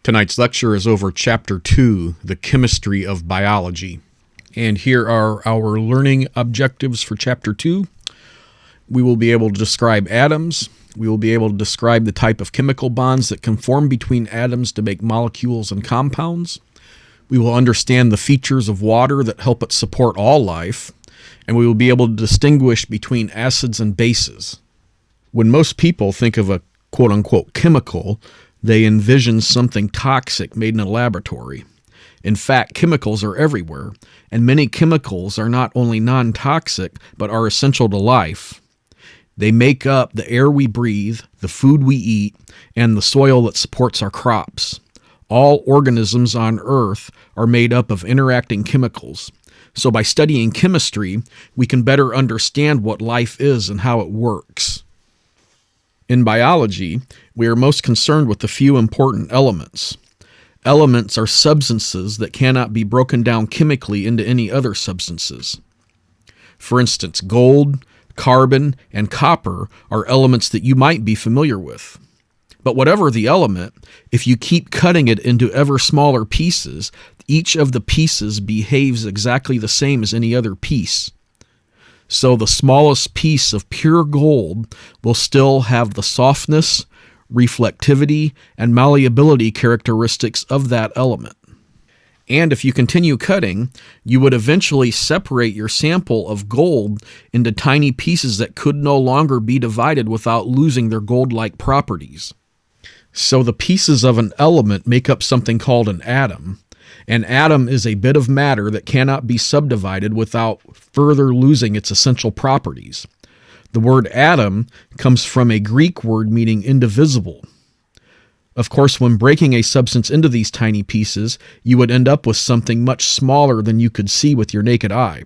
Tonight's lecture is over Chapter 2, The Chemistry of Biology. And here are our learning objectives for Chapter 2. We will be able to describe atoms. We will be able to describe the type of chemical bonds that can form between atoms to make molecules and compounds. We will understand the features of water that help it support all life. And we will be able to distinguish between acids and bases. When most people think of a quote-unquote chemical, they envision something toxic made in a laboratory. In fact, chemicals are everywhere, and many chemicals are not only non-toxic, but are essential to life. They make up the air we breathe, the food we eat, and the soil that supports our crops. All organisms on Earth are made up of interacting chemicals. So by studying chemistry, we can better understand what life is and how it works. In biology, we are most concerned with a few important elements. Elements are substances that cannot be broken down chemically into any other substances. For instance, gold, carbon, and copper are elements that you might be familiar with. But whatever the element, if you keep cutting it into ever smaller pieces, each of the pieces behaves exactly the same as any other piece. So the smallest piece of pure gold will still have the softness, reflectivity, and malleability characteristics of that element. And if you continue cutting, you would eventually separate your sample of gold into tiny pieces that could no longer be divided without losing their gold-like properties. So the pieces of an element make up something called an atom. An atom is a bit of matter that cannot be subdivided without further losing its essential properties. The word atom comes from a Greek word meaning indivisible. Of course, when breaking a substance into these tiny pieces, you would end up with something much smaller than you could see with your naked eye.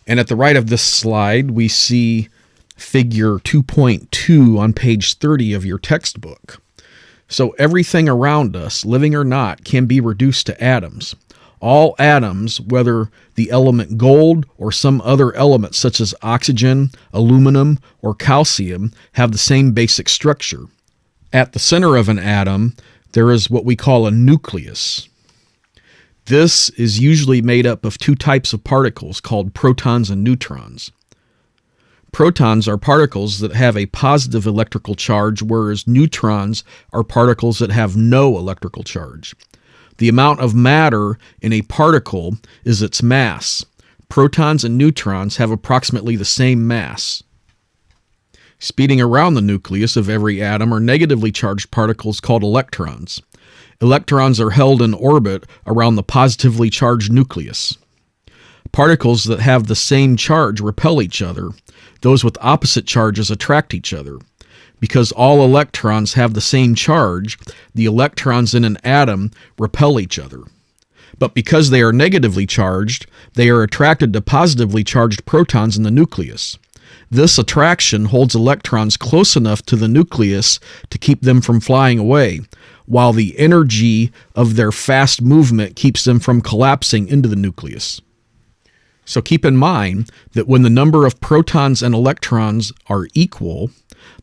And at the right of this slide, we see figure 2.2 on page 30 of your textbook. So everything around us, living or not, can be reduced to atoms. All atoms, whether the element gold or some other element such as oxygen, aluminum, or calcium, have the same basic structure. At the center of an atom, there is what we call a nucleus. This is usually made up of two types of particles called protons and neutrons. Protons are particles that have a positive electrical charge, whereas neutrons are particles that have no electrical charge. The amount of matter in a particle is its mass. Protons and neutrons have approximately the same mass. Speeding around the nucleus of every atom are negatively charged particles called electrons. Electrons are held in orbit around the positively charged nucleus. Particles that have the same charge repel each other. Those with opposite charges attract each other. Because all electrons have the same charge, the electrons in an atom repel each other. But because they are negatively charged, they are attracted to positively charged protons in the nucleus. This attraction holds electrons close enough to the nucleus to keep them from flying away, while the energy of their fast movement keeps them from collapsing into the nucleus. So keep in mind that when the number of protons and electrons are equal,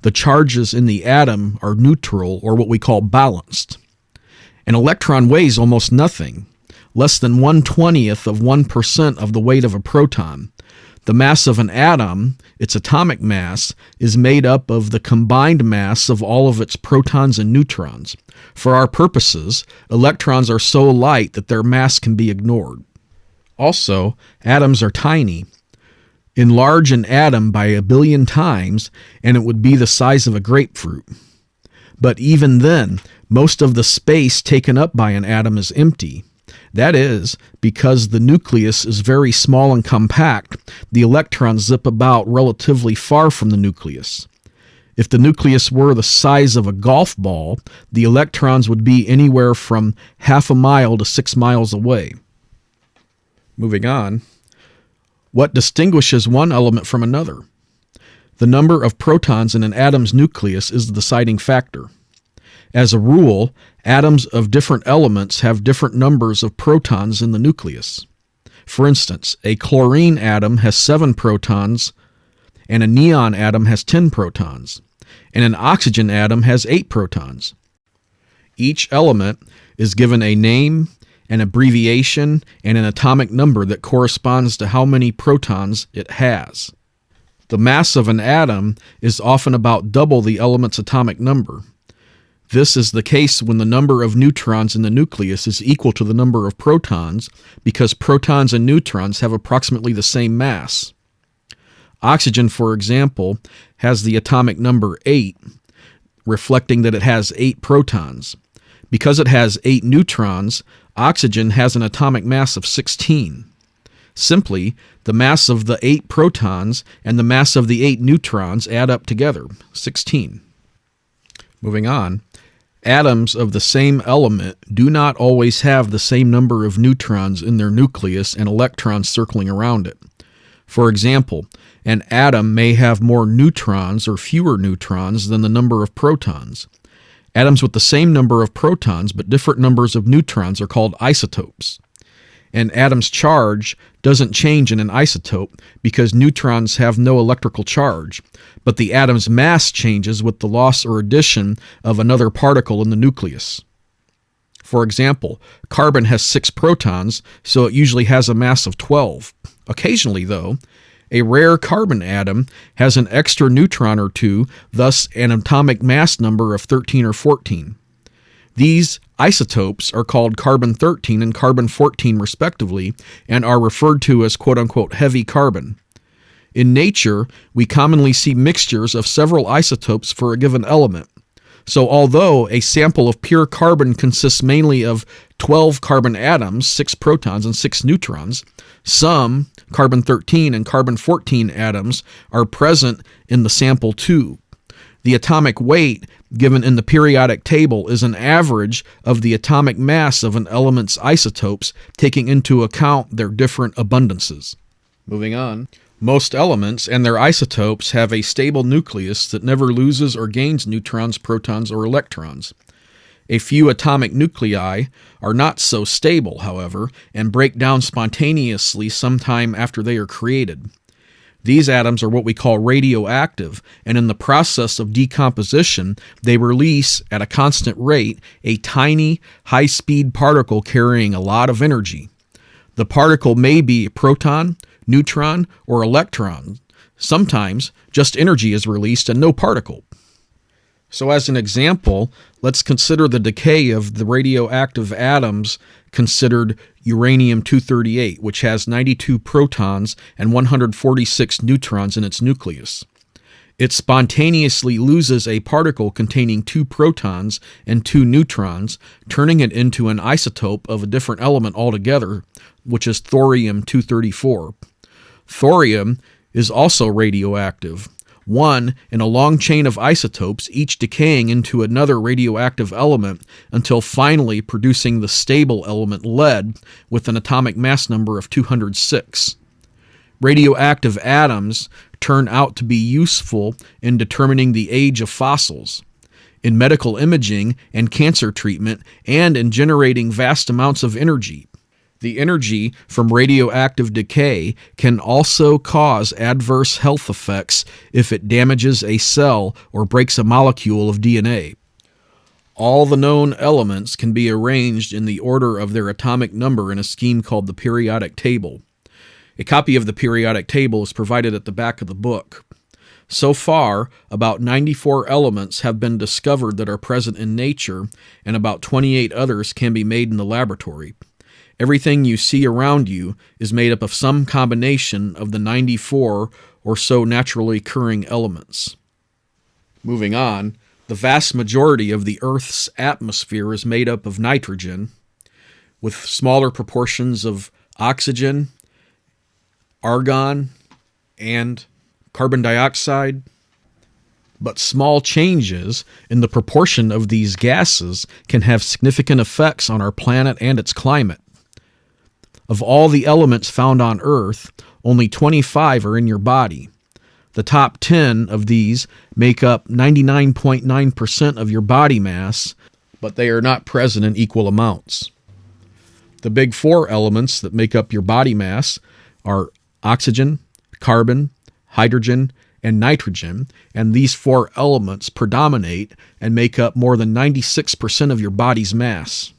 the charges in the atom are neutral, or what we call balanced. An electron weighs almost nothing, less than 1/20th of 1% of the weight of a proton. The mass of an atom, its atomic mass, is made up of the combined mass of all of its protons and neutrons. For our purposes, electrons are so light that their mass can be ignored. Also, atoms are tiny. Enlarge an atom by 1 billion times, and it would be the size of a grapefruit. But even then, most of the space taken up by an atom is empty. That is, because the nucleus is very small and compact, the electrons zip about relatively far from the nucleus. If the nucleus were the size of a golf ball, the electrons would be anywhere from half a mile to 6 miles away. Moving on, what distinguishes one element from another? The number of protons in an atom's nucleus is the deciding factor. As a rule, atoms of different elements have different numbers of protons in the nucleus. For instance, a chlorine atom has 7 protons, and a neon atom has 10 protons, and an oxygen atom has 8 protons. Each element is given a name, an abbreviation, and an atomic number that corresponds to how many protons it has. The mass of an atom is often about double the element's atomic number. This is the case when the number of neutrons in the nucleus is equal to the number of protons, because protons and neutrons have approximately the same mass. Oxygen, for example, has the atomic number 8, reflecting that it has 8 protons. Because it has 8 neutrons, oxygen has an atomic mass of 16. Simply, the mass of the 8 protons and the mass of the 8 neutrons add up together, 16. Moving on, atoms of the same element do not always have the same number of neutrons in their nucleus and electrons circling around it. For example, an atom may have more neutrons or fewer neutrons than the number of protons. Atoms with the same number of protons but different numbers of neutrons are called isotopes. An atom's charge doesn't change in an isotope because neutrons have no electrical charge, but the atom's mass changes with the loss or addition of another particle in the nucleus. For example, carbon has 6 protons, so it usually has a mass of 12. Occasionally, though, a rare carbon atom has an extra neutron or two, thus an atomic mass number of 13 or 14. These isotopes are called carbon-13 and carbon-14 respectively, and are referred to as quote-unquote heavy carbon. In nature, we commonly see mixtures of several isotopes for a given element. So although a sample of pure carbon consists mainly of 12 carbon atoms, 6 protons and 6 neutrons, some carbon-13 and carbon-14 atoms are present in the sample too. The atomic weight given in the periodic table is an average of the atomic mass of an element's isotopes, taking into account their different abundances. Moving on. Most elements and their isotopes have a stable nucleus that never loses or gains neutrons, protons, or electrons. A few atomic nuclei are not so stable, however, and break down spontaneously sometime after they are created. These atoms are what we call radioactive, and in the process of decomposition, they release, at a constant rate, a tiny, high-speed particle carrying a lot of energy. The particle may be a proton, neutron, or electron. Sometimes, just energy is released and no particle. So as an example, let's consider the decay of the radioactive atoms considered uranium-238, which has 92 protons and 146 neutrons in its nucleus. It spontaneously loses a particle containing 2 protons and 2 neutrons, turning it into an isotope of a different element altogether, which is thorium-234. Thorium is also radioactive, one in a long chain of isotopes, each decaying into another radioactive element until finally producing the stable element lead with an atomic mass number of 206. Radioactive atoms turn out to be useful in determining the age of fossils, in medical imaging and cancer treatment, and in generating vast amounts of energy. The energy from radioactive decay can also cause adverse health effects if it damages a cell or breaks a molecule of DNA. All the known elements can be arranged in the order of their atomic number in a scheme called the periodic table. A copy of the periodic table is provided at the back of the book. So far, about 94 elements have been discovered that are present in nature, and about 28 others can be made in the laboratory. Everything you see around you is made up of some combination of the 94 or so naturally occurring elements. Moving on, the vast majority of the Earth's atmosphere is made up of nitrogen, with smaller proportions of oxygen, argon, and carbon dioxide. But small changes in the proportion of these gases can have significant effects on our planet and its climate. Of all the elements found on Earth, only 25 are in your body. The top 10 of these make up 99.9% of your body mass, but they are not present in equal amounts. The big 4 elements that make up your body mass are oxygen, carbon, hydrogen, and nitrogen, and these four elements predominate and make up more than 96% of your body's mass.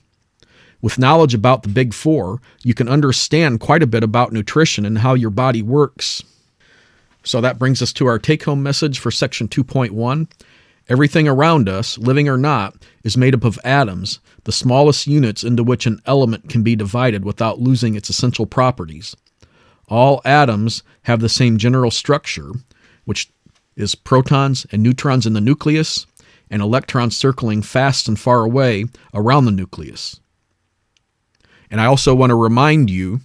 With knowledge about the big four, you can understand quite a bit about nutrition and how your body works. So that brings us to our take-home message for section 2.1. Everything around us, living or not, is made up of atoms, the smallest units into which an element can be divided without losing its essential properties. All atoms have the same general structure, which is protons and neutrons in the nucleus, and electrons circling fast and far away around the nucleus. And I also want to remind you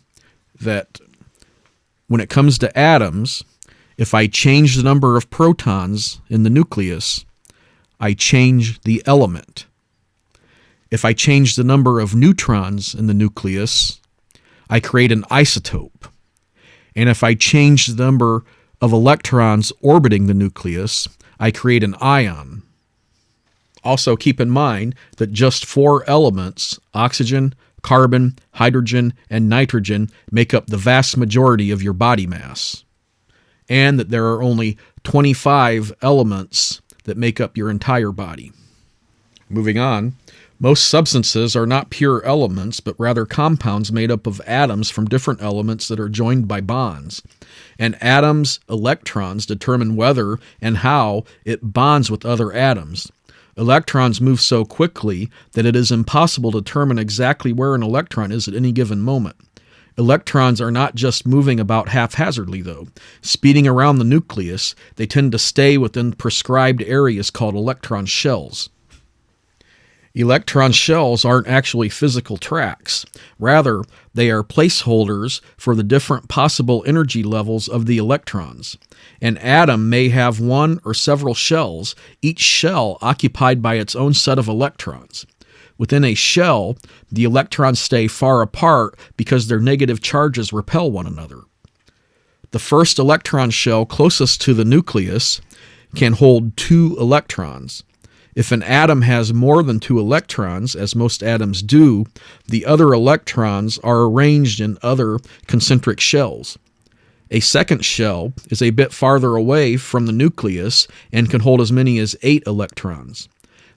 that when it comes to atoms, if I change the number of protons in the nucleus, I change the element. If I change the number of neutrons in the nucleus, I create an isotope. And if I change the number of electrons orbiting the nucleus, I create an ion. Also keep in mind that just four elements, oxygen, carbon, hydrogen, and nitrogen, make up the vast majority of your body mass, and that there are only 25 elements that make up your entire body. Moving on, most substances are not pure elements, but rather compounds made up of atoms from different elements that are joined by bonds. An atom's electrons determine whether and how it bonds with other atoms. Electrons move so quickly that it is impossible to determine exactly where an electron is at any given moment. Electrons are not just moving about haphazardly, though. Speeding around the nucleus, they tend to stay within prescribed areas called electron shells. Electron shells aren't actually physical tracks. Rather, they are placeholders for the different possible energy levels of the electrons. An atom may have one or several shells, each shell occupied by its own set of electrons. Within a shell, the electrons stay far apart because their negative charges repel one another. The first electron shell closest to the nucleus can hold 2 electrons. If an atom has more than 2 electrons, as most atoms do, the other electrons are arranged in other concentric shells. A second shell is a bit farther away from the nucleus and can hold as many as 8 electrons.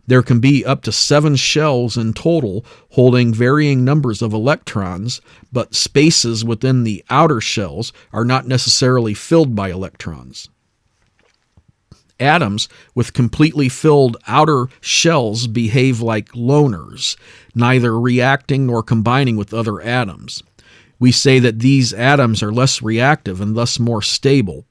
There can be up to 7 shells in total holding varying numbers of electrons, but spaces within the outer shells are not necessarily filled by electrons. Atoms with completely filled outer shells behave like loners, neither reacting nor combining with other atoms. We say that these atoms are less reactive and thus more stable.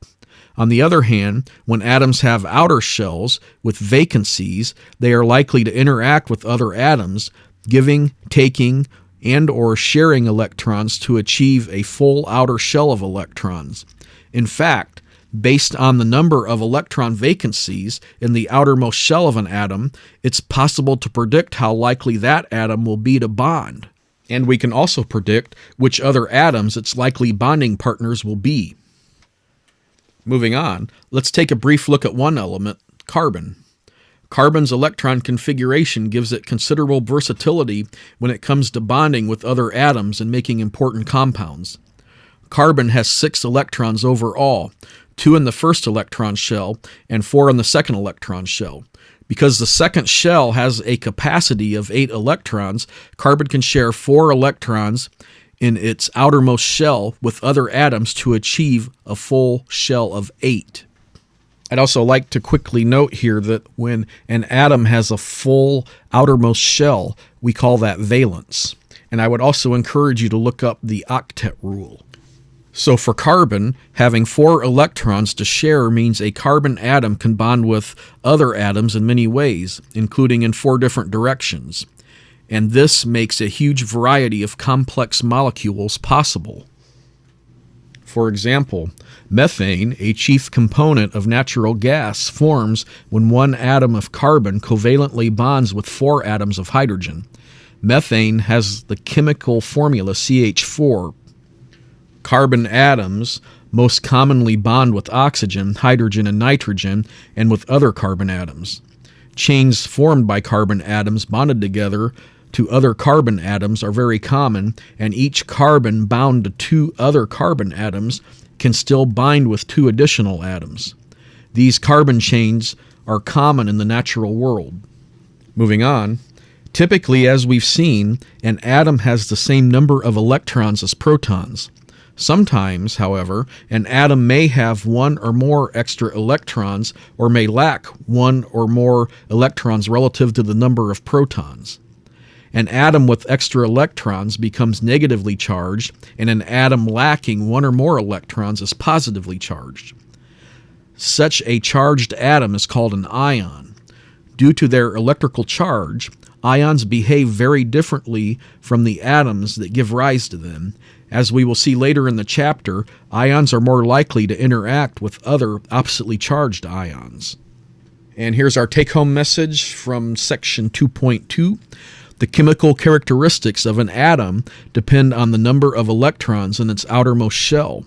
On the other hand, when atoms have outer shells with vacancies, they are likely to interact with other atoms, giving, taking, and or sharing electrons to achieve a full outer shell of electrons. In fact, based on the number of electron vacancies in the outermost shell of an atom, it's possible to predict how likely that atom will be to bond. And we can also predict which other atoms its likely bonding partners will be. Moving on, let's take a brief look at one element, carbon. Carbon's electron configuration gives it considerable versatility when it comes to bonding with other atoms and making important compounds. Carbon has 6 electrons overall, 2 in the first electron shell and 4 in the second electron shell. Because the second shell has a capacity of 8 electrons, carbon can share 4 electrons in its outermost shell with other atoms to achieve a full shell of 8. I'd also like to quickly note here that when an atom has a full outermost shell, we call that valence. And I would also encourage you to look up the octet rule. So for carbon, having 4 electrons to share means a carbon atom can bond with other atoms in many ways, including in 4 different directions. And this makes a huge variety of complex molecules possible. For example, methane, a chief component of natural gas, forms when 1 atom of carbon covalently bonds with 4 atoms of hydrogen. Methane has the chemical formula CH4. Carbon atoms most commonly bond with oxygen, hydrogen, and nitrogen, and with other carbon atoms. Chains formed by carbon atoms bonded together to other carbon atoms are very common, and each carbon bound to 2 other carbon atoms can still bind with 2 additional atoms. These carbon chains are common in the natural world. Moving on, typically, as we've seen, an atom has the same number of electrons as protons. Sometimes, however, an atom may have one or more extra electrons or may lack one or more electrons relative to the number of protons. An atom with extra electrons becomes negatively charged, and an atom lacking one or more electrons is positively charged. Such a charged atom is called an ion. Due to their electrical charge, ions behave very differently from the atoms that give rise to them. As we will see later in the chapter, ions are more likely to interact with other oppositely charged ions. And here's our take-home message from section 2.2. The chemical characteristics of an atom depend on the number of electrons in its outermost shell.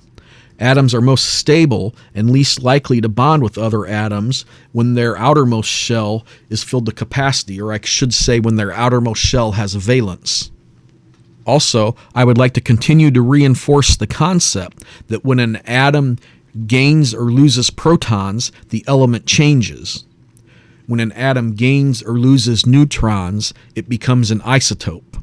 Atoms are most stable and least likely to bond with other atoms when their outermost shell is filled to capacity, or I should say when their outermost shell has valence. Also, I would like to continue to reinforce the concept that when an atom gains or loses protons, the element changes. When an atom gains or loses neutrons, it becomes an isotope.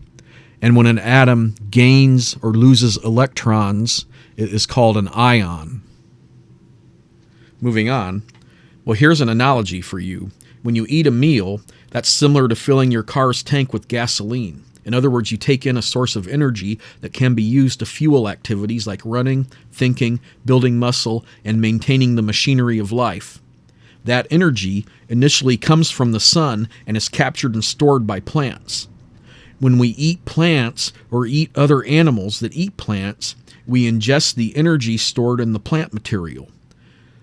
And when an atom gains or loses electrons, it is called an ion. Moving on, well, here's an analogy for you. When you eat a meal, that's similar to filling your car's tank with gasoline. In other words, you take in a source of energy that can be used to fuel activities like running, thinking, building muscle, and maintaining the machinery of life. That energy initially comes from the sun and is captured and stored by plants. When we eat plants or eat other animals that eat plants, we ingest the energy stored in the plant material.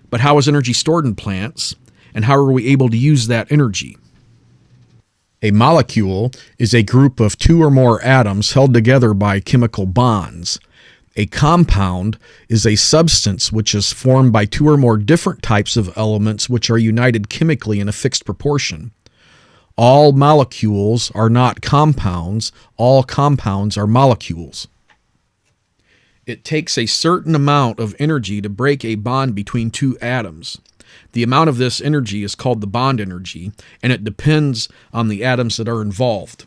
But how is energy stored in plants, and how are we able to use that energy? A molecule is a group of two or more atoms held together by chemical bonds. A compound is a substance which is formed by two or more different types of elements which are united chemically in a fixed proportion. All molecules are not compounds. All compounds are molecules. It takes a certain amount of energy to break a bond between two atoms. The amount of this energy is called the bond energy, and it depends on the atoms that are involved.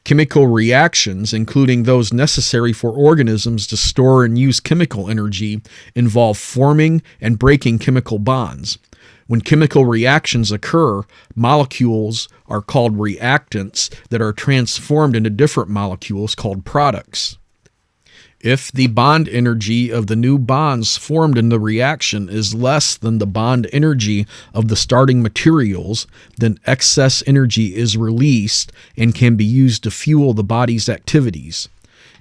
Chemical reactions, including those necessary for organisms to store and use chemical energy, involve forming and breaking chemical bonds. When chemical reactions occur, molecules are called reactants that are transformed into different molecules called products. If the bond energy of the new bonds formed in the reaction is less than the bond energy of the starting materials, then excess energy is released and can be used to fuel the body's activities.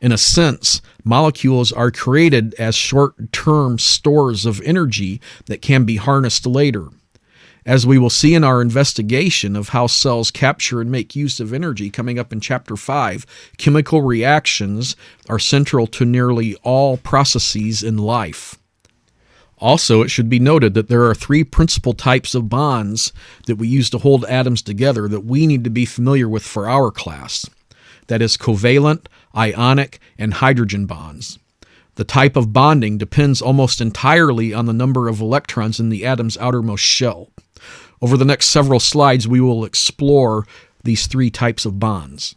In a sense, molecules are created as short-term stores of energy that can be harnessed later. As we will see in our investigation of how cells capture and make use of energy coming up in Chapter 5, chemical reactions are central to nearly all processes in life. Also, it should be noted that there are three principal types of bonds that we use to hold atoms together that we need to be familiar with for our class. That is covalent, ionic, and hydrogen bonds. The type of bonding depends almost entirely on the number of electrons in the atom's outermost shell. Over the next several slides, we will explore these three types of bonds.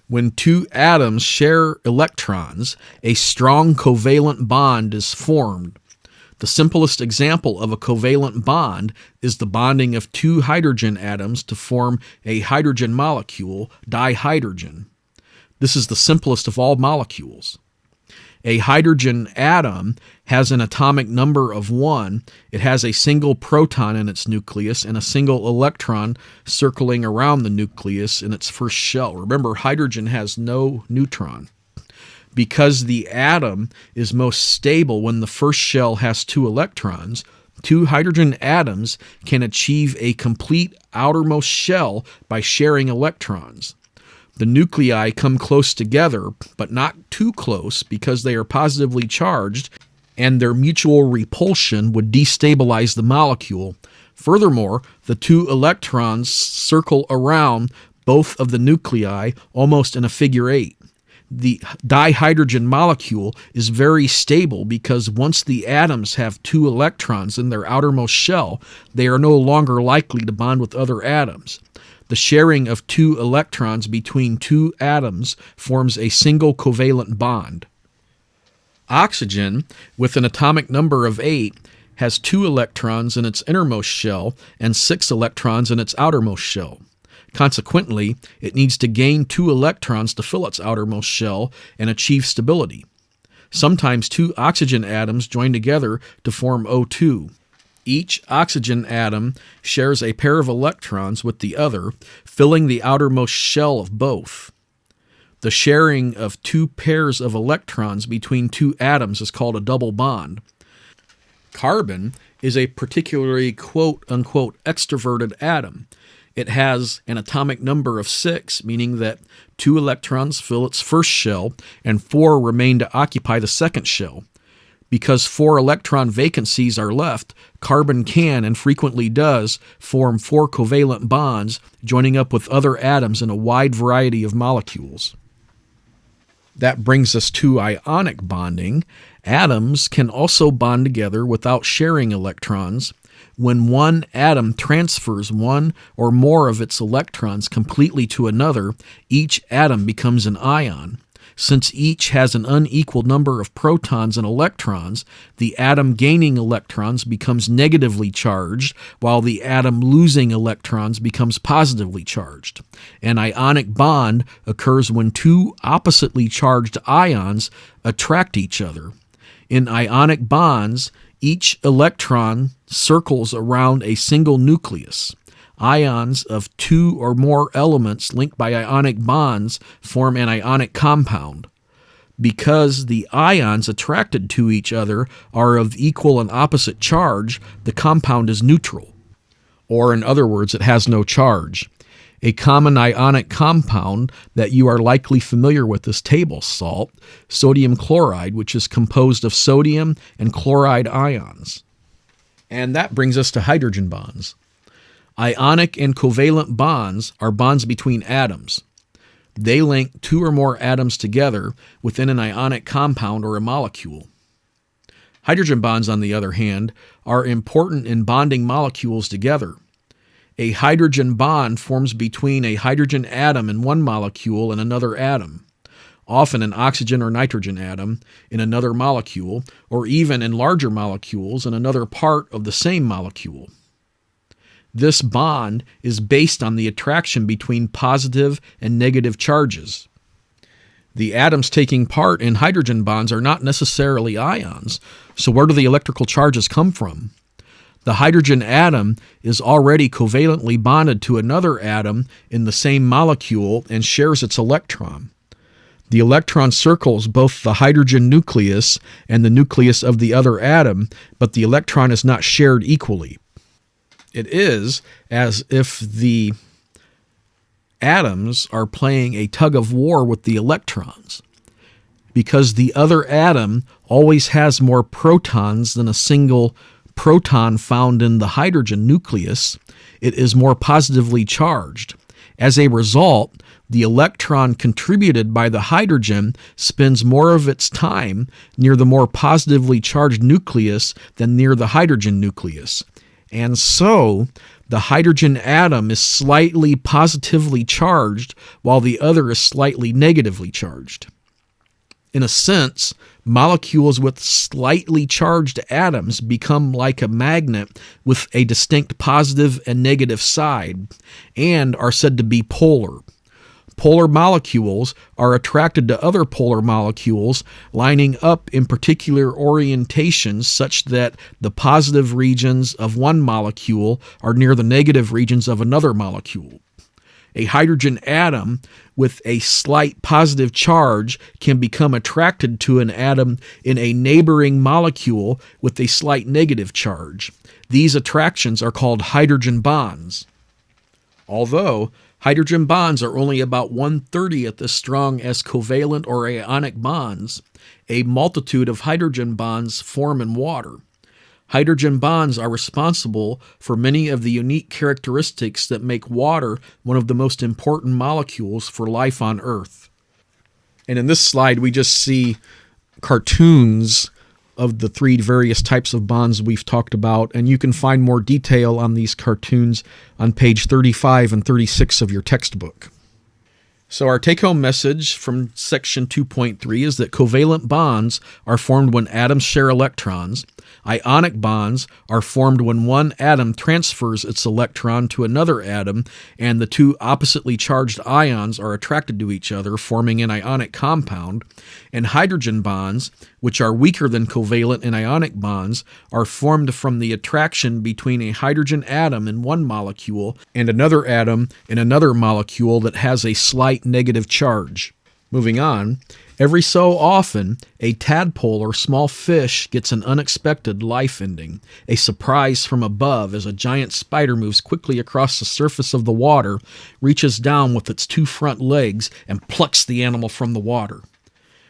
When two atoms share electrons, a strong covalent bond is formed. The simplest example of a covalent bond is the bonding of two hydrogen atoms to form a hydrogen molecule, dihydrogen. This is the simplest of all molecules. A hydrogen atom has an atomic number of 1. It has a single proton in its nucleus and a single electron circling around the nucleus in its first shell. Remember, hydrogen has no neutron. Because the atom is most stable when the first shell has 2 electrons, 2 hydrogen atoms can achieve a complete outermost shell by sharing electrons. The nuclei come close together, but not too close because they are positively charged, and their mutual repulsion would destabilize the molecule. Furthermore, the 2 electrons circle around both of the nuclei almost in a figure 8. The dihydrogen molecule is very stable because once the atoms have 2 electrons in their outermost shell, they are no longer likely to bond with other atoms. The sharing of 2 electrons between 2 atoms forms a single covalent bond. Oxygen, with an atomic number of 8, has 2 electrons in its innermost shell and 6 electrons in its outermost shell. Consequently, it needs to gain 2 electrons to fill its outermost shell and achieve stability. Sometimes 2 oxygen atoms join together to form O2. Each oxygen atom shares a pair of electrons with the other, filling the outermost shell of both. The sharing of 2 pairs of electrons between 2 atoms is called a double bond. Carbon is a particularly quote-unquote extroverted atom. It has an atomic number of 6, meaning that 2 electrons fill its first shell and 4 remain to occupy the second shell. Because 4 electron vacancies are left, carbon can, and frequently does, form 4 covalent bonds, joining up with other atoms in a wide variety of molecules. That brings us to ionic bonding. Atoms can also bond together without sharing electrons. When one atom transfers 1 or more of its electrons completely to another, each atom becomes an ion. Since each has an unequal number of protons and electrons, the atom gaining electrons becomes negatively charged, while the atom losing electrons becomes positively charged. An ionic bond occurs when 2 oppositely charged ions attract each other. In ionic bonds, each electron circles around a single nucleus. Ions of 2 or more elements linked by ionic bonds form an ionic compound. Because the ions attracted to each other are of equal and opposite charge, the compound is neutral. Or in other words, it has no charge. A common ionic compound that you are likely familiar with is table salt, sodium chloride, which is composed of sodium and chloride ions. And that brings us to hydrogen bonds. Ionic and covalent bonds are bonds between atoms. They link 2 or more atoms together within an ionic compound or a molecule. Hydrogen bonds, on the other hand, are important in bonding molecules together. A hydrogen bond forms between a hydrogen atom in one molecule and another atom, often an oxygen or nitrogen atom in another molecule, or even in larger molecules in another part of the same molecule. This bond is based on the attraction between positive and negative charges. The atoms taking part in hydrogen bonds are not necessarily ions, so where do the electrical charges come from? The hydrogen atom is already covalently bonded to another atom in the same molecule and shares its electron. The electron circles both the hydrogen nucleus and the nucleus of the other atom, but the electron is not shared equally. It is as if the atoms are playing a tug of war with the electrons. Because the other atom always has more protons than a single proton found in the hydrogen nucleus, it is more positively charged. As a result, the electron contributed by the hydrogen spends more of its time near the more positively charged nucleus than near the hydrogen nucleus. And so, the hydrogen atom is slightly positively charged while the other is slightly negatively charged. In a sense, molecules with slightly charged atoms become like a magnet with a distinct positive and negative side, and are said to be polar. Polar molecules are attracted to other polar molecules, lining up in particular orientations such that the positive regions of one molecule are near the negative regions of another molecule. A hydrogen atom with a slight positive charge can become attracted to an atom in a neighboring molecule with a slight negative charge. These attractions are called hydrogen bonds. Although hydrogen bonds are only about 1/30th as strong as covalent or ionic bonds, a multitude of hydrogen bonds form in water. Hydrogen bonds are responsible for many of the unique characteristics that make water one of the most important molecules for life on Earth. And in this slide, we just see cartoons of the three various types of bonds we've talked about, and you can find more detail on these cartoons on page 35 and 36 of your textbook. So our take-home message from section 2.3 is that covalent bonds are formed when atoms share electrons. Ionic bonds are formed when one atom transfers its electron to another atom and the two oppositely charged ions are attracted to each other, forming an ionic compound. And hydrogen bonds, which are weaker than covalent and ionic bonds, are formed from the attraction between a hydrogen atom in one molecule and another atom in another molecule that has a slight negative charge. Moving on, every so often, a tadpole or small fish gets an unexpected life ending, a surprise from above as a giant spider moves quickly across the surface of the water, reaches down with its two front legs, and plucks the animal from the water.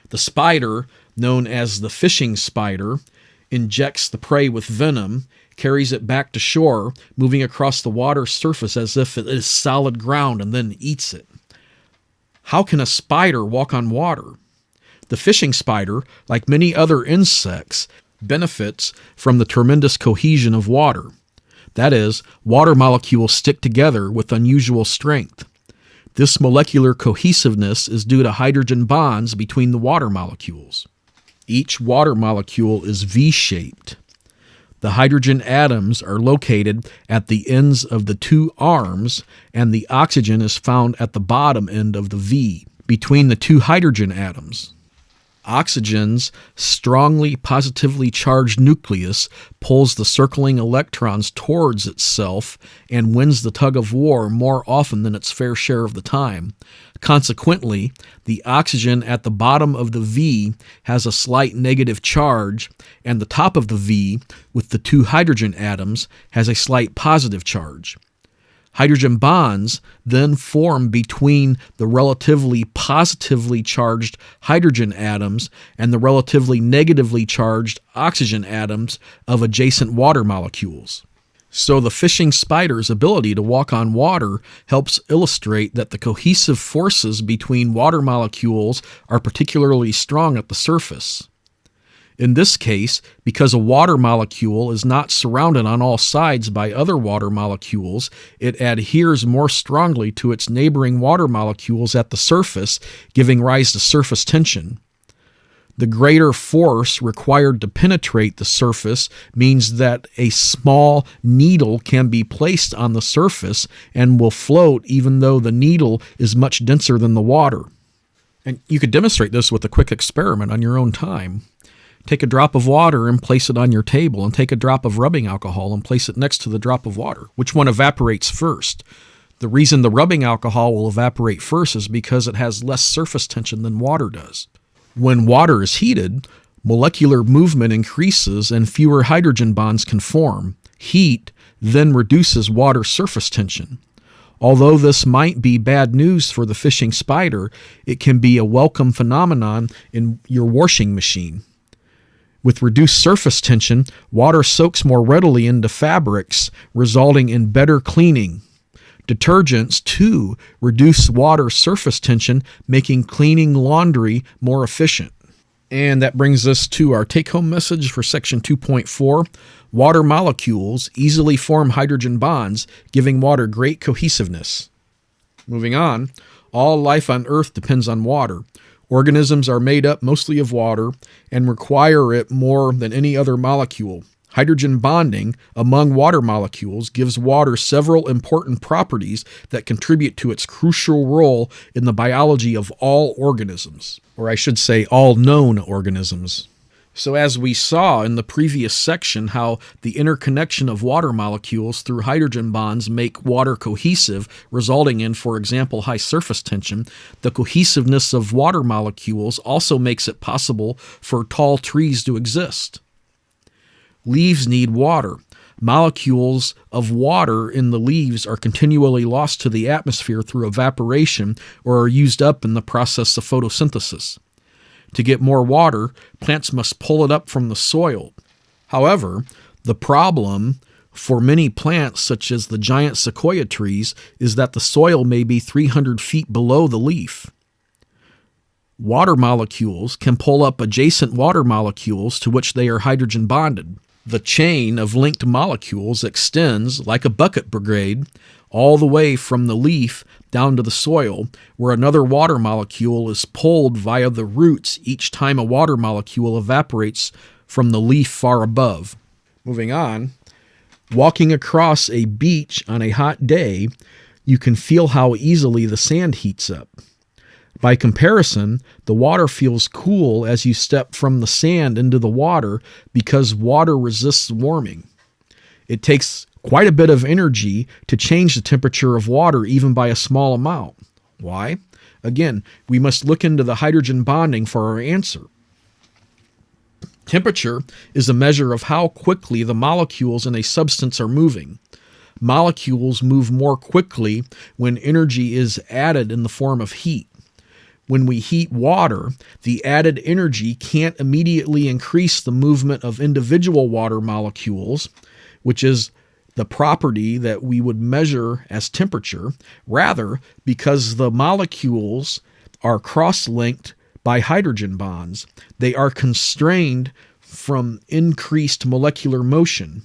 The spider, known as the fishing spider, injects the prey with venom, carries it back to shore, moving across the water's surface as if it is solid ground, and then eats it. How can a spider walk on water? The fishing spider, like many other insects, benefits from the tremendous cohesion of water. That is, water molecules stick together with unusual strength. This molecular cohesiveness is due to hydrogen bonds between the water molecules. Each water molecule is V-shaped. The hydrogen atoms are located at the ends of the two arms, and the oxygen is found at the bottom end of the V, between the two hydrogen atoms. Oxygen's strongly positively charged nucleus pulls the circling electrons towards itself and wins the tug of war more often than its fair share of the time. Consequently, the oxygen at the bottom of the V has a slight negative charge, and the top of the V, with the two hydrogen atoms, has a slight positive charge. Hydrogen bonds then form between the relatively positively charged hydrogen atoms and the relatively negatively charged oxygen atoms of adjacent water molecules. So the fishing spider's ability to walk on water helps illustrate that the cohesive forces between water molecules are particularly strong at the surface. In this case, because a water molecule is not surrounded on all sides by other water molecules, it adheres more strongly to its neighboring water molecules at the surface, giving rise to surface tension. The greater force required to penetrate the surface means that a small needle can be placed on the surface and will float even though the needle is much denser than the water. And you could demonstrate this with a quick experiment on your own time. Take a drop of water and place it on your table, and take a drop of rubbing alcohol and place it next to the drop of water. Which one evaporates first? The reason the rubbing alcohol will evaporate first is because it has less surface tension than water does. When water is heated, molecular movement increases and fewer hydrogen bonds can form. Heat then reduces water surface tension. Although this might be bad news for the fishing spider, it can be a welcome phenomenon in your washing machine. With reduced surface tension, water soaks more readily into fabrics, resulting in better cleaning. Detergents, too, reduce water surface tension, making cleaning laundry more efficient. And that brings us to our take-home message for section 2.4. Water molecules easily form hydrogen bonds, giving water great cohesiveness. Moving on, all life on Earth depends on water. Organisms are made up mostly of water and require it more than any other molecule. Hydrogen bonding among water molecules gives water several important properties that contribute to its crucial role in the biology of all organisms, or I should say all known organisms. So as we saw in the previous section how the interconnection of water molecules through hydrogen bonds make water cohesive, resulting in, for example, high surface tension, the cohesiveness of water molecules also makes it possible for tall trees to exist. Leaves need water. Molecules of water in the leaves are continually lost to the atmosphere through evaporation or are used up in the process of photosynthesis. To get more water, plants must pull it up from the soil. However, the problem for many plants, such as the giant sequoia trees, is that the soil may be 300 feet below the leaf. Water molecules can pull up adjacent water molecules to which they are hydrogen bonded. The chain of linked molecules extends, like a bucket brigade, all the way from the leaf down to the soil, where another water molecule is pulled via the roots each time a water molecule evaporates from the leaf far above. Moving on, walking across a beach on a hot day, you can feel how easily the sand heats up. By comparison, the water feels cool as you step from the sand into the water because water resists warming. It takes quite a bit of energy to change the temperature of water even by a small amount. Why? Again, we must look into the hydrogen bonding for our answer. Temperature is a measure of how quickly the molecules in a substance are moving. Molecules move more quickly when energy is added in the form of heat. When we heat water, the added energy can't immediately increase the movement of individual water molecules, which is the property that we would measure as temperature. Rather, because the molecules are cross-linked by hydrogen bonds, they are constrained from increased molecular motion.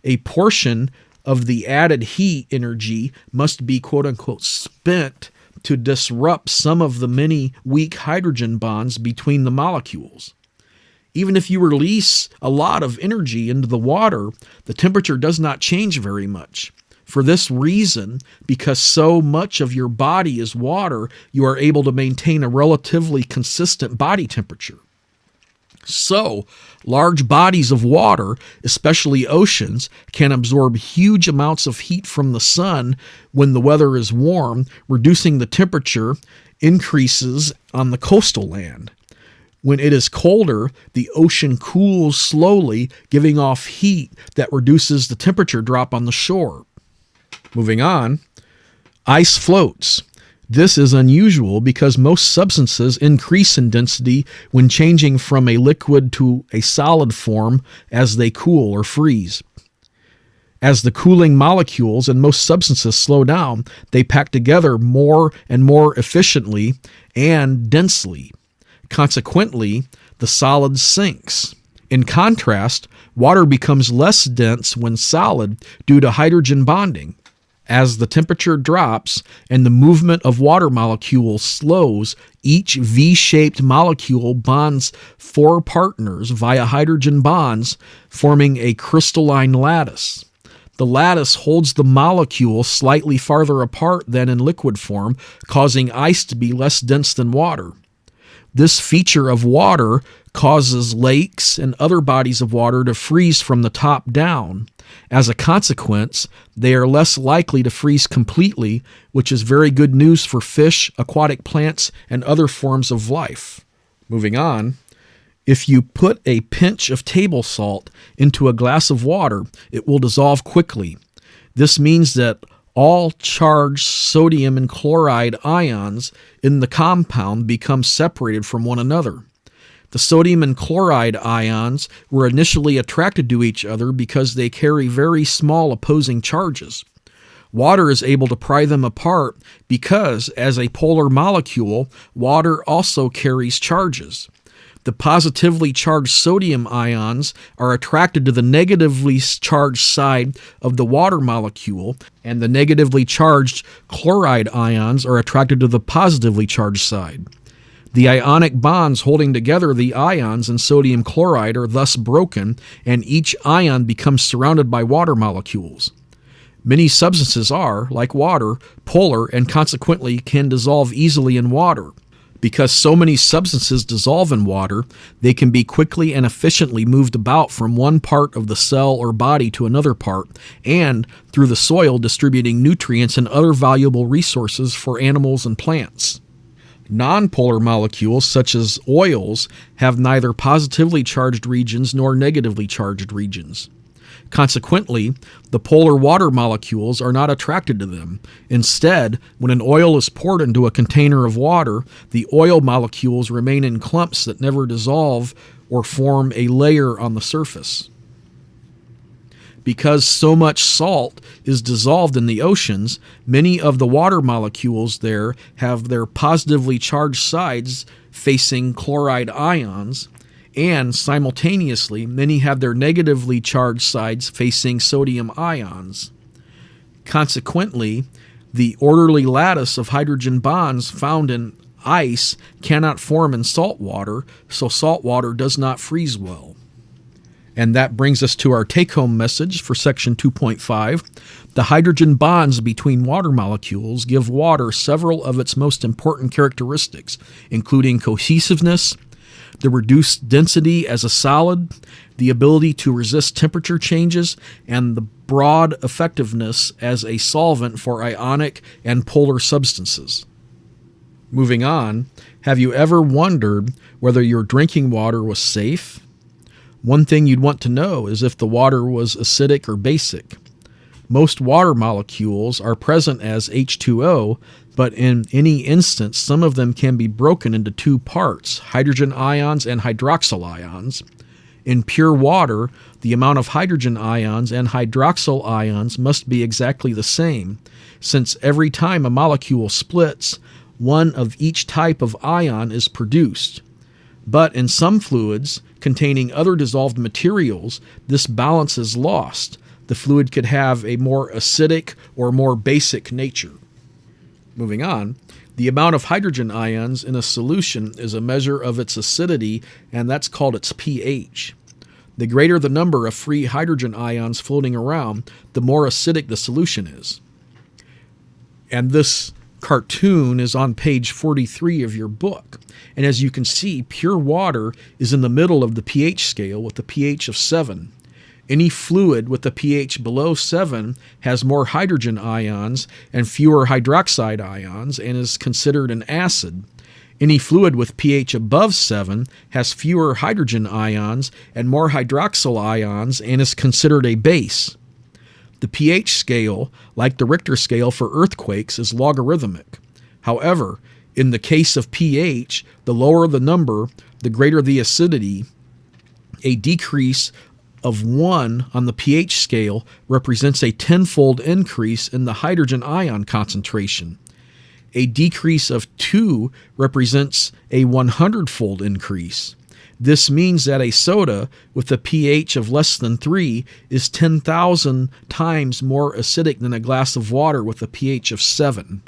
A portion of the added heat energy must be quote-unquote spent to disrupt some of the many weak hydrogen bonds between the molecules. Even if you release a lot of energy into the water, the temperature does not change very much. For this reason, because so much of your body is water, you are able to maintain a relatively consistent body temperature. So, large bodies of water, especially oceans, can absorb huge amounts of heat from the sun when the weather is warm, reducing the temperature increases on the coastal land. When it is colder, the ocean cools slowly, giving off heat that reduces the temperature drop on the shore. Moving on, ice floats. This is unusual because most substances increase in density when changing from a liquid to a solid form as they cool or freeze. As the cooling molecules in most substances slow down, they pack together more and more efficiently and densely. Consequently, the solid sinks. In contrast, water becomes less dense when solid due to hydrogen bonding. As the temperature drops and the movement of water molecules slows, each V-shaped molecule bonds four partners via hydrogen bonds, forming a crystalline lattice. The lattice holds the molecule slightly farther apart than in liquid form, causing ice to be less dense than water. This feature of water causes lakes and other bodies of water to freeze from the top down. As a consequence, they are less likely to freeze completely, which is very good news for fish, aquatic plants, and other forms of life. Moving on, if you put a pinch of table salt into a glass of water, it will dissolve quickly. This means that all charged sodium and chloride ions in the compound become separated from one another. The sodium and chloride ions were initially attracted to each other because they carry very small opposing charges. Water is able to pry them apart because, as a polar molecule, water also carries charges. The positively charged sodium ions are attracted to the negatively charged side of the water molecule, and the negatively charged chloride ions are attracted to the positively charged side. The ionic bonds holding together the ions in sodium chloride are thus broken, and each ion becomes surrounded by water molecules. Many substances are, like water, polar and consequently can dissolve easily in water. Because so many substances dissolve in water, they can be quickly and efficiently moved about from one part of the cell or body to another part, and through the soil distributing nutrients and other valuable resources for animals and plants. Nonpolar molecules, such as oils, have neither positively charged regions nor negatively charged regions. Consequently, the polar water molecules are not attracted to them. Instead, when an oil is poured into a container of water, the oil molecules remain in clumps that never dissolve or form a layer on the surface. Because so much salt is dissolved in the oceans, many of the water molecules there have their positively charged sides facing chloride ions, and simultaneously, many have their negatively charged sides facing sodium ions. Consequently, the orderly lattice of hydrogen bonds found in ice cannot form in salt water, so salt water does not freeze well. And that brings us to our take-home message for section 2.5. The hydrogen bonds between water molecules give water several of its most important characteristics, including cohesiveness, the reduced density as a solid, the ability to resist temperature changes, and the broad effectiveness as a solvent for ionic and polar substances. Moving on, have you ever wondered whether your drinking water was safe? One thing you'd want to know is if the water was acidic or basic. Most water molecules are present as H2O, but in any instance, some of them can be broken into two parts, hydrogen ions and hydroxyl ions. In pure water, the amount of hydrogen ions and hydroxyl ions must be exactly the same, since every time a molecule splits, one of each type of ion is produced. But in some fluids containing other dissolved materials, this balance is lost. The fluid could have a more acidic or more basic nature. Moving on, the amount of hydrogen ions in a solution is a measure of its acidity, and that's called its pH. The greater the number of free hydrogen ions floating around, the more acidic the solution is. And this cartoon is on page 43 of your book. And as you can see, pure water is in the middle of the pH scale with a pH of 7. Any fluid with a pH below 7 has more hydrogen ions and fewer hydroxide ions and is considered an acid. Any fluid with pH above 7 has fewer hydrogen ions and more hydroxyl ions and is considered a base. The pH scale, like the Richter scale for earthquakes, is logarithmic. However, in the case of pH, the lower the number, the greater the acidity. A decrease of 1 on the pH scale represents a tenfold increase in the hydrogen ion concentration. A decrease of 2 represents a 100-fold increase. This means that a soda with a pH of less than 3 is 10,000 times more acidic than a glass of water with a pH of 7.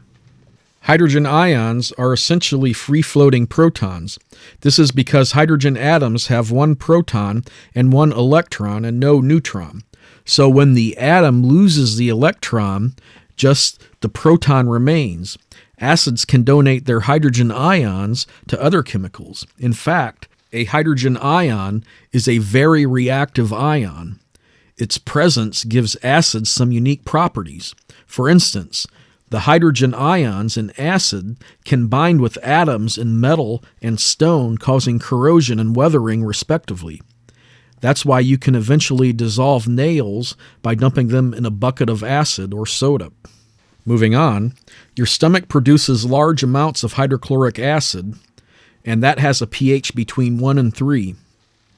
Hydrogen ions are essentially free-floating protons. This is because hydrogen atoms have one proton and one electron and no neutron. So when the atom loses the electron, just the proton remains. Acids can donate their hydrogen ions to other chemicals. In fact, a hydrogen ion is a very reactive ion. Its presence gives acids some unique properties. For instance, the hydrogen ions in acid can bind with atoms in metal and stone, causing corrosion and weathering, respectively. That's why you can eventually dissolve nails by dumping them in a bucket of acid or soda. Moving on, your stomach produces large amounts of hydrochloric acid, and that has a pH between 1 and 3.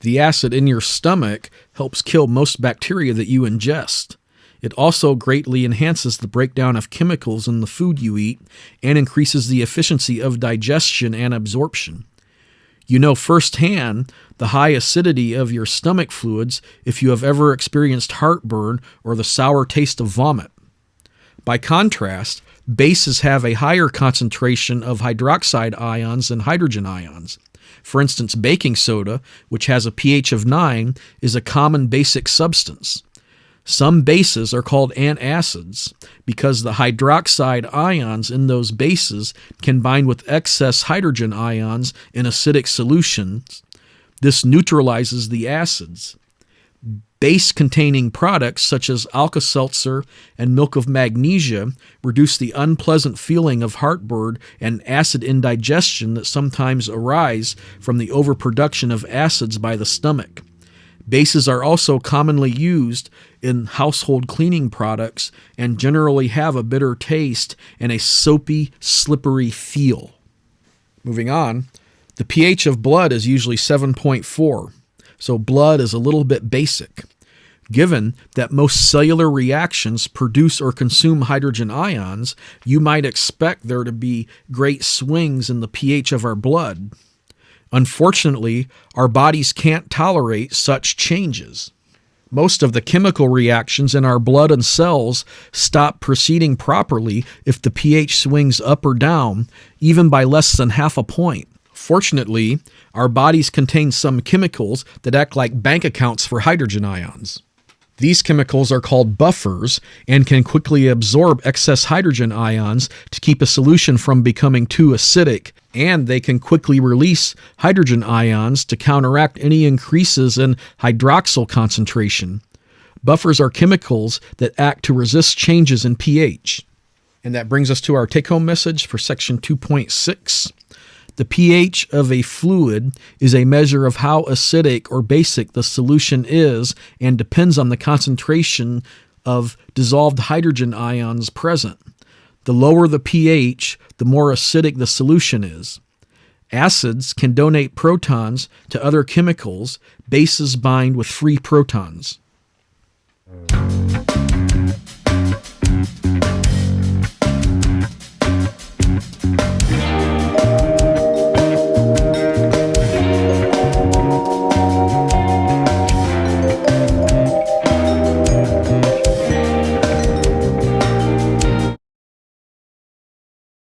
The acid in your stomach helps kill most bacteria that you ingest. It also greatly enhances the breakdown of chemicals in the food you eat and increases the efficiency of digestion and absorption. You know firsthand the high acidity of your stomach fluids if you have ever experienced heartburn or the sour taste of vomit. By contrast, bases have a higher concentration of hydroxide ions than hydrogen ions. For instance, baking soda, which has a pH of 9, is a common basic substance. Some bases are called antacids because the hydroxide ions in those bases can bind with excess hydrogen ions in acidic solutions. This neutralizes the acids. Base-containing products such as Alka-Seltzer and milk of magnesia reduce the unpleasant feeling of heartburn and acid indigestion that sometimes arise from the overproduction of acids by the stomach. Bases are also commonly used in household cleaning products and generally have a bitter taste and a soapy, slippery feel. Moving on, the pH of blood is usually 7.4, so blood is a little bit basic. Given that most cellular reactions produce or consume hydrogen ions, you might expect there to be great swings in the pH of our blood. Unfortunately, our bodies can't tolerate such changes. Most of the chemical reactions in our blood and cells stop proceeding properly if the pH swings up or down, even by less than half a point. Fortunately, our bodies contain some chemicals that act like bank accounts for hydrogen ions. These chemicals are called buffers and can quickly absorb excess hydrogen ions to keep a solution from becoming too acidic, and they can quickly release hydrogen ions to counteract any increases in hydroxyl concentration. Buffers are chemicals that act to resist changes in pH. And that brings us to our take-home message for section 2.6. The pH of a fluid is a measure of how acidic or basic the solution is and depends on the concentration of dissolved hydrogen ions present. The lower the pH, the more acidic the solution is. Acids can donate protons to other chemicals. Bases bind with free protons.